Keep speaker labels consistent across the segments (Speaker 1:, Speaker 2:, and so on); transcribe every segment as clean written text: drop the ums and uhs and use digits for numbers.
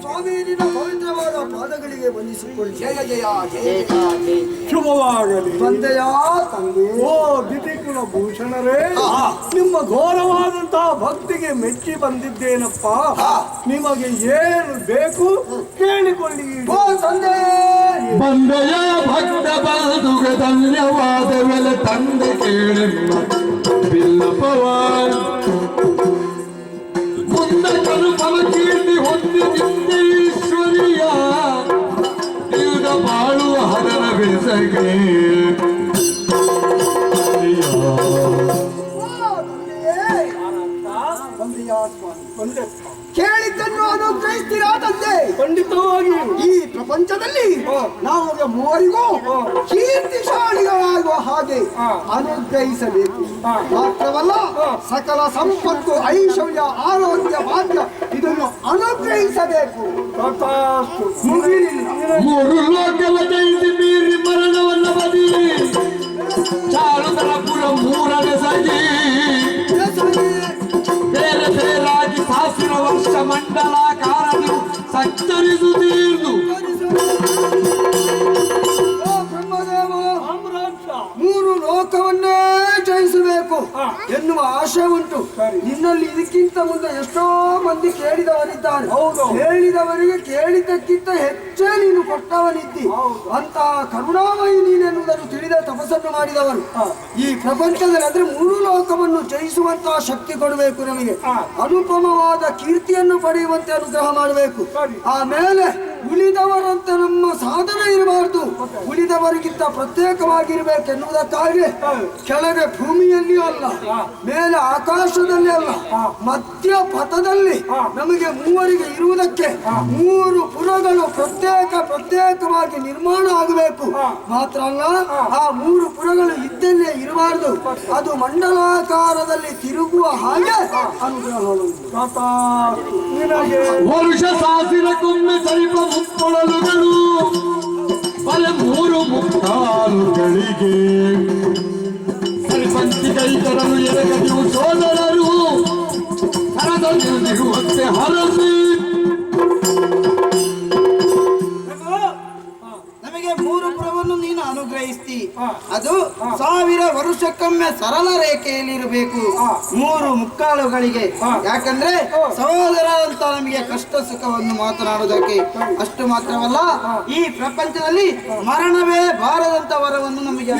Speaker 1: ಸ್ವಾಮೀಜಿನ ಪವಿತ್ರವಾದ ಪಾದಗಳಿಗೆ ವಂದಿಸಿಕೊಳ್ಳಿ.
Speaker 2: ಜಯ ಜಯ ಜಯ
Speaker 3: ಶುಭವಾಗಲಿ.
Speaker 1: ತಂದೆಯ ತಂದೆ.
Speaker 3: ಓ ದಿತಿಕುಲ ಭೂಷಣರೇ, ನಿಮ್ಮ ಘೋರವಾದಂತಹ ಭಕ್ತಿಗೆ ಮೆಚ್ಚಿ ಬಂದಿದ್ದೇನಪ್ಪ. ನಿಮಗೆ ಏನು ಬೇಕು ಕೇಳಿಕೊಳ್ಳಿ.
Speaker 1: ಓ ತಂದೆ.
Speaker 4: ಬಂದೆಯ ಭಕ್ತ ಬಂಧುಗೆ ಧನ್ಯವಾದವೆಲ್ಲ ತಂದೆ ಕೇಳೆಲ್ಲ ಬಿಲ್ಲಪವ ಮುಂದೆ ಕರುಪಲ ಕೀರ್ತಿ ಹೊಂದಿದ್ದ ಈಶ್ವರಿಯ ಈಗ ಬಾಳುವ ಹದರ ಬೆಸಗೆ
Speaker 1: ಕೇಳಿದ್ದನ್ನು ಅನುಗ್ರಹಿಸ್ತೀರಾ ತಂದೆ?
Speaker 3: ಖಂಡಿತವಾಗಿ.
Speaker 1: ಈ ಪ್ರಪಂಚದಲ್ಲಿ ನಮಗೆ ಮೂವರಿಗೂ ಕೀರ್ತಿಶಾಲಿಗಳಾಗುವ ಹಾಗೆ ಅನುಗ್ರಹಿಸಬೇಕು. ಮಾತ್ರವಲ್ಲ, ಸಕಲ ಸಂಪತ್ತು, ಐಶ್ವರ್ಯ, ಆರೋಗ್ಯ, ಭಾಗ್ಯ ಇದನ್ನು ಅನುಗ್ರಹಿಸಬೇಕು.
Speaker 4: ಮೂರು ಲೋಕವ ಜಯಿಸಿ ಮೀರಿ ಮರಣವನ್ನ ಬದಿ ಚಾರುತರಪುರ ಮೂರನೇ ಸಗಿ ಬೇರೆ ಬೇರಾಗಿ ಸಹಸ್ರ ವರ್ಷ ಮಂಡಲಾಕಾರನು ಸಂಚರಿಸುತ್ತೀರ್ದು.
Speaker 1: ಮೂರು ಲೋಕವನ್ನೇ ಜಯಿಸಬೇಕು ಎನ್ನುವ ಆಶೆ ಉಂಟು ನಿನ್ನಲ್ಲಿ. ಇದಕ್ಕಿಂತ ಮುಂದೆ ಎಷ್ಟೋ ಮಂದಿ ಕೇಳಿದವರಿದ್ದಾರೆ. ಕೇಳಿದವರಿಗೆ ಕೇಳಿದ್ದಕ್ಕಿಂತ ಹೆಚ್ಚೇ ನೀನು ಕೊಟ್ಟವನಿದ್ದಿ. ಅಂತಹ ಕರುಣಾಮಯಿ ನೀನೆನ್ನುವುದನ್ನು ತಿಳಿದ ತಪಸ್ಸನ್ನು ಮಾಡಿದವರು ಈ ಪ್ರಪಂಚದಲ್ಲಿ ಅಂದ್ರೆ ಮೂರು ಲೋಕವನ್ನು ಜಯಿಸುವಂತಹ ಶಕ್ತಿ ಕೊಡಬೇಕು. ನಮಗೆ ಅನುಪಮವಾದ ಕೀರ್ತಿಯನ್ನು ಪಡೆಯುವಂತೆ ಅನುಗ್ರಹ ಮಾಡಬೇಕು. ಆಮೇಲೆ ಉಳಿದವರಂತೆ ನಮ್ಮ ಸಾಧನೆ ಇರಬಾರ್ದು, ಉಳಿದವರಿಗಿಂತ ಪ್ರತ್ಯೇಕವಾಗಿರ್ಬೇಕೆನ್ನುವುದಕ್ಕಾಗಿ ಕೆಳಗೆ ಭೂಮಿಯಲ್ಲಿ ಅಲ್ಲ, ಮೇಲೆ ಆಕಾಶದಲ್ಲಿ ಅಲ್ಲ, ಮಧ್ಯ ಪಥದಲ್ಲಿ ನಮಗೆ ಮೂವರಿಗೆ ಇರುವುದಕ್ಕೆ ಮೂರು ಪುರಗಳು ಪ್ರತ್ಯೇಕವಾಗಿ ನಿರ್ಮಾಣ ಆಗಬೇಕು. ಮಾತ್ರ ಅಲ್ಲ, ಆ ಮೂರು ಪುರಗಳು ಇದ್ದಲ್ಲೇ ಇರಬಾರ್ದು, ಅದು ಮಂಡಲಾಕಾರದಲ್ಲಿ ತಿರುಗುವ ಹಾಗೆ ಅನುಗ್ರಹ
Speaker 4: ವರುಷ ಸಾಸಿರಕ್ಕೊಮ್ಮೆ ಸರಿಪ ಮುಕ್ಕೊಳಲುಗಳು ಬಲ ಮೂರು ಮುಕ್ಕಾಲುಗಳಿಗೆ ಸರಿಪಂಚಿ ಕೈತರಲು ಎಲೆಗದಿವು ಸೋದರರು ಹರದಲ್ಲಿರುವಂತೆ ಹರಸಿ
Speaker 2: ನಮಗೆ ಮೂರು ಪುರವನ್ನು ನೀನು ಅನುಗ್ರಹಿಸ್ತಿ. ಅದು 1000 ವರ್ಷಕ್ಕೊಮ್ಮೆ ಸರಳ ರೇಖೆಯಲ್ಲಿರಬೇಕು, ಮೂರು ಮುಕ್ಕಾಲುಗಳಿಗೆ. ಯಾಕಂದ್ರೆ ಸಹೋದರ ಅಂತ ನಮಗೆ ಕಷ್ಟ ಸುಖವನ್ನು ಮಾತನಾಡುವುದಕ್ಕೆ. ಅಷ್ಟು ಮಾತ್ರವಲ್ಲ, ಈ ಪ್ರಪಂಚದಲ್ಲಿ ಮರಣವೇ ಬಾರದಂತ ವರವನ್ನು ನಮಗೆ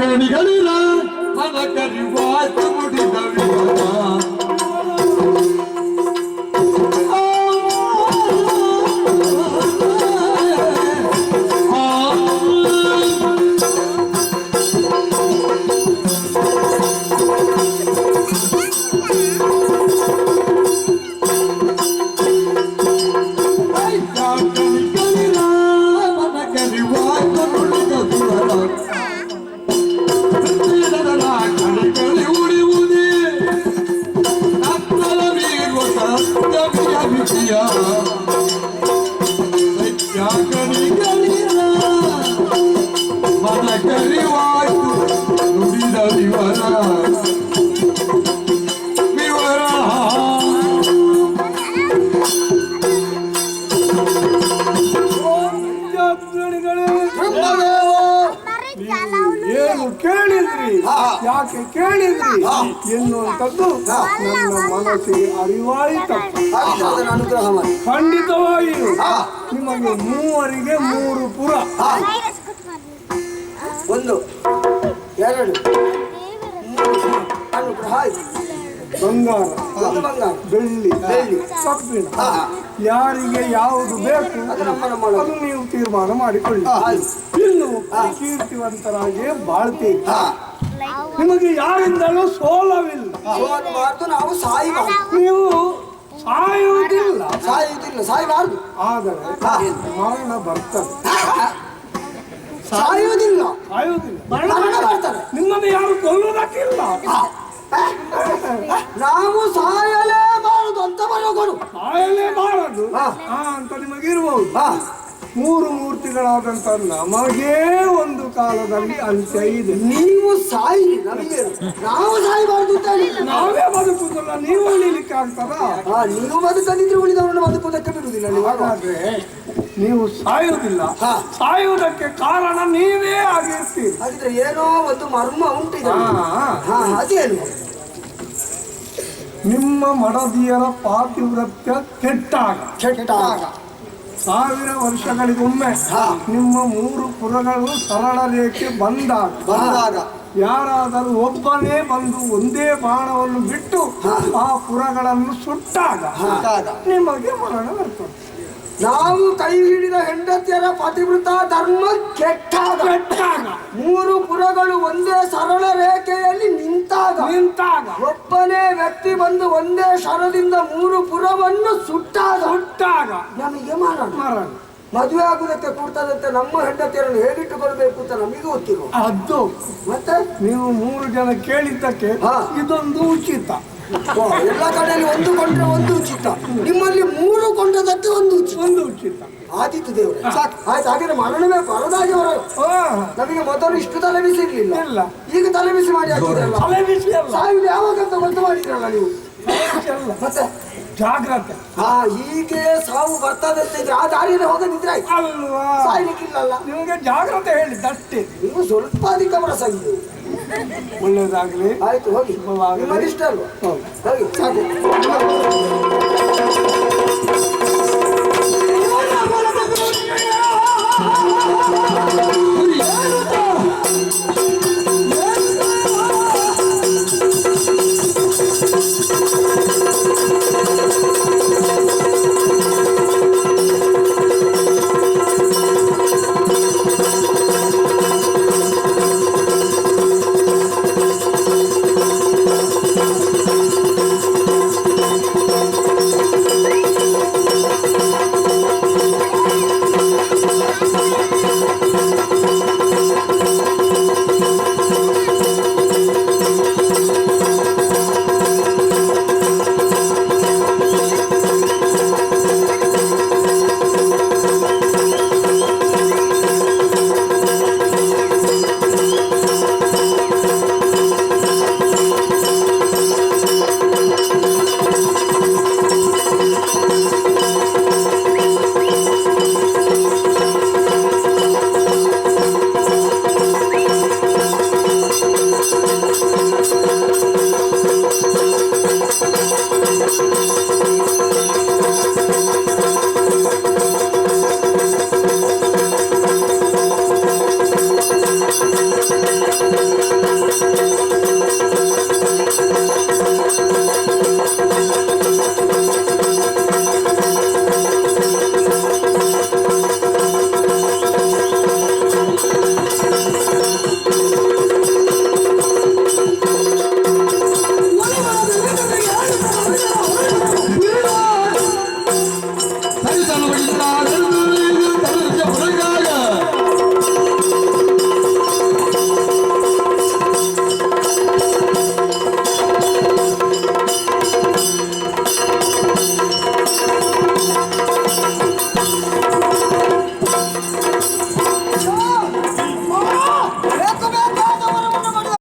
Speaker 4: ಗಣಿಗಳಿಲ್ಲ ಮನ ಕರಿವಾತು ಮುಡಿದ ಮನ ಕರಿವಾಯ್ತು ನುಡಿದ ವಿವರ
Speaker 3: ಏನು ಕೇಳಿದ್ರಿ, ಯಾಕೆ ಕೇಳಿದ್ರಿ ಎನ್ನುವಂಥದ್ದು ನನ್ನ ಮನಸ್ಸಿಗೆ ಅರಿವಾಯಿತಪ್ಪ.
Speaker 1: ಅನುಗ್ರಹ ಮಾಡಿ.
Speaker 3: ಖಂಡಿತವಾಗಿಯೂ ನಿಮಗೆ ಮೂವರಿಗೆ ಮೂರು ಪುರ,
Speaker 1: 1 2 ಅನುಗ್ರಹ ಆಯ್ತು.
Speaker 3: ಬಂಗಾರ, ಬೆಳ್ಳಿ, ಕಬ್ಬಿಣ ಯಾರಿಗೆ ಯಾವುದು ಬೇಕು ಅದು ನೀವು ತೀರ್ಮಾನ ಮಾಡಿಕೊಳ್ಳಿ. ಇನ್ನು ಕೀರ್ತಿವಂತರಾಗಿ ಬಾಳ್ತೀವಿ. ನಿಮಗೆ ಯಾರಿಂದಲೂ ಸೋಲವಿಲ್ಲ.
Speaker 1: ನಾವು ಸಾಯಬಾರ್ದು.
Speaker 3: ನೀವು ಸಾಯುವುದಿಲ್ಲ,
Speaker 1: ಸಾಯಬಾರ್ದು.
Speaker 3: ಆದರೆ ಮರಣ ಬರ್ತದೆ.
Speaker 1: ಸಾಯುವುದಿಲ್ಲ,
Speaker 3: ಮರಣ
Speaker 1: ಬರ್ತಾರೆ.
Speaker 3: ನಿಮ್ಮನ್ನು ಯಾರು ಕೊಲ್ಲುವುದಕ್ಕಿಲ್ಲ.
Speaker 1: ನಾವು ಸಾಯಲೇಬಾರದು ಅಂತ ಬರೋಗಳು.
Speaker 3: ಸಾಯಲೇಬಾರದು ಅಂತ ನಿಮಗಿರ್ಬಹುದು. ಮೂರು ಮೂರ್ತಿಗಳಾದಂತ ನಮಗೇ ಒಂದು ಕಾಲದಲ್ಲಿ ಅಂತ್ಯ ಇದೆ.
Speaker 1: ನೀವು ಸಾಯಿ, ನಮಗೆ ನಾವು ಸಾಯಬಾರದು.
Speaker 3: ನಾವೇ ಬದುಕುದಿಲ್ಲ, ನೀವು ಉಳಿಲಿಕ್ಕೆ ಬದುಕಲಿಕ್ಕೆ ಆಗ್ತದಾ?
Speaker 1: ನೀವು ಬದುಕದಿದ್ರೆ ಉಳಿದವರನ್ನು ಬದುಕುವುದಕ್ಕೆ ಬಿಡುವುದಿಲ್ಲ ನೀವು.
Speaker 3: ಹಾಗಾದ್ರೆ ನೀವು ಸಾಯುವುದಿಲ್ಲ. ಸಾಯುವುದಕ್ಕೆ ಕಾರಣ ನೀವೇ ಆಗಿರ್ತೀರಿ.
Speaker 1: ಹಾಗಿದ್ರೆ ಏನೋ ಒಂದು ಮರ್ಮ ಉಂಟು ಇದರಲ್ಲಿ. ಅದೇನು?
Speaker 3: ನಿಮ್ಮ ಮಡದಿಯರ ಪಾತಿವ್ರತ್ಯ ಕೆಟ್ಟಾಗ 1000 ವರ್ಷಗಳಿಗೊಮ್ಮೆ ನಿಮ್ಮ 3 ಪುರಗಳು ಸರಳ ರೇಖೆ ಬಂದಾಗ ಯಾರಾದರೂ ಒಬ್ಬನೇ ಬಂದು ಒಂದೇ ಬಾಣವನ್ನು ಬಿಟ್ಟು ಆ ಪುರಗಳನ್ನು ಸುಟ್ಟಾಗ ನಿಮಗೆ ಮರಣ ಬರ್ತದೆ.
Speaker 1: ನಾವು ಕೈ ಹಿಡಿದ ಹೆಂಡತಿಯರ ಪತಿವೃತ ಧರ್ಮ ಕೆಟ್ಟಾಗ 3 ಪುರಗಳು ಒಂದೇ ಸರಳ ರೇಖೆಯಲ್ಲಿ ನಿಂತಾಗ ಒಬ್ಬನೇ ವ್ಯಕ್ತಿ ಬಂದು ಒಂದೇ ಶರದಿಂದ 3 ಪುರವನ್ನು ಸುಟ್ಟಾಗ ನಮಗೆ ಮರಣ. ಮದುವೆ ಆಗುದಕ್ಕೆ ಕೂಡ್ತದಂತೆ ನಮ್ಮ ಹೆಂಡತಿಯರನ್ನು ಹೇಗಿಟ್ಟುಕೊಳ್ಬೇಕು ಅಂತ ನಮಗೆ ಗೊತ್ತಿಲ್ಲ.
Speaker 3: ಅದು
Speaker 1: ಮತ್ತೆ
Speaker 3: ನೀವು 3 ಜನ ಕೇಳಿದ್ದಕ್ಕೆ ಇದೊಂದು ಉಚಿತ.
Speaker 1: ಎಲ್ಲ ಕಡೆಯಲ್ಲಿ ಒಂದು ಕೊಂಡ್ರೆ ಒಂದು ಉಚಿತ, ನಿಮ್ಮಲ್ಲಿ 3 ಕೊಂಡದಕ್ಕೆ ಒಂದು
Speaker 3: ಉಚಿತ.
Speaker 1: ಆದಿತ್ತು ದೇವ್ರೆ ಸಾಕು. ಆಯ್ತು, ಹಾಗೆ ಮರಣವೇ ಬರದಾಗೆ ಬರ. ನಮಗೆ ಮೊದಲು ಇಷ್ಟು ತಲೆಬಿಸಿ ಇರ್ಲಿಲ್ಲ, ಈಗ ತಲೆಬಿಸಿ ಮಾಡಿ ಹಾಕಿದ್ರಲ್ಲ. ಸಾಯುವುದು ಯಾವಾಗ ಅಂತ ಗೊತ್ತು ಮಾಡಿದ್ರಲ್ಲ ನೀವು. ಮತ್ತೆ
Speaker 3: ಜಾಗ್ರತೆ.
Speaker 1: ಹೀಗೆ ಸಾವು ಬರ್ತದೆ ಅಂತ ಇದ್ರೆ ಆ ದಾರಿಯಲ್ಲಿ ಹೋಗದಿದ್ರೆ
Speaker 3: ಅಲ್ವಾ,
Speaker 1: ಸಾಯ್ಲಿಕ್ಕಿಲ್ಲಲ್ಲ.
Speaker 3: ನಿಮಗೆ ಜಾಗ್ರತೆ ಹೇಳಿದ್ದಷ್ಟೇ.
Speaker 1: ನೀವು ಸ್ವಲ್ಪ ಅಧಿಕ ಬರಸಾಗಿದೆ.
Speaker 3: ಒಳ್ಳೇದಾಗ್ಲಿ.
Speaker 1: ಆಯ್ತು, ಹೋಗಿ. ನಿಮಗೆ ಇಷ್ಟ ಅಲ್ವಾ? ಹೋಗಿ ಸಾಕು.